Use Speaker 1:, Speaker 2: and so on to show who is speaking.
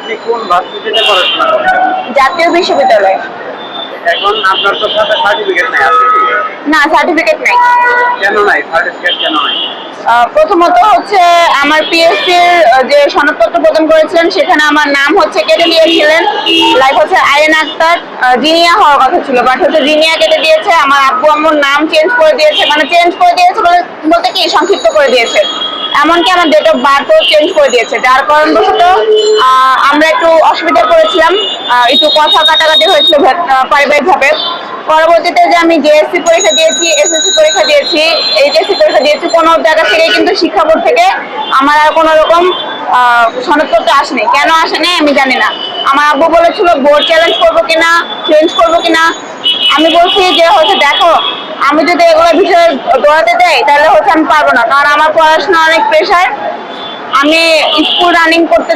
Speaker 1: আপনি কোন ভার্সিটিতে পড়াশোনা করেন?
Speaker 2: জাতীয় বিশ্ববিদ্যালয়।
Speaker 1: এখন আপনার তো সাথে সার্টিফিকেট নাই, আছে কি?
Speaker 2: না, সার্টিফিকেট নাই।
Speaker 1: কেন নাই সার্টিফিকেট, কেন নাই?
Speaker 2: প্রথমত হচ্ছে আমার পিএসসির যে সনদপত্র প্রদান করেছিলেন সেখানে আমার নাম হচ্ছে কেটে দিয়েছিলেন, লাইক হচ্ছে আইন আক্তার, জিনিয়া হওয়ার কথা ছিল, বাট হচ্ছে জিনিয়া কেটে দিয়েছে। আমার আব্বু আম্মুর নাম চেঞ্জ করে দিয়েছে, মানে চেঞ্জ করে দিয়েছে বলতে কি সংক্ষিপ্ত করে দিয়েছে। এমনকি আমার ডেট অফ বার্থও চেঞ্জ করে দিয়েছে, যার কারণবশত আমরা একটু অসুবিধা করেছিলাম, একটু কথা কাটাকাটি হয়েছিল পারিবারিকভাবে। পরবর্তীতে যে আমি জেএসসি পরীক্ষা দিয়েছি, এসএসসি পরীক্ষা দিয়েছি, এইচএসসি পরীক্ষা দিয়েছি, কোনো জায়গা থেকে কিন্তু শিক্ষা বোর্ড থেকে আমার আর কোনো রকম সনদপত্র আসেনি। কেন আসেনি আমি জানি না। আমার আব্বু বলেছিল বোর্ড চ্যালেঞ্জ করবো কিনা, চেঞ্জ করবো কিনা। আমি বলছি যে হচ্ছে দেখো, আমি যদি এগুলোর বিষয়ে দৌড়াতে যাই তাহলে হচ্ছে আমি পারবো না, কারণ আমার পড়াশোনা অনেক প্রেশার। আমি স্কুল রানিং করতে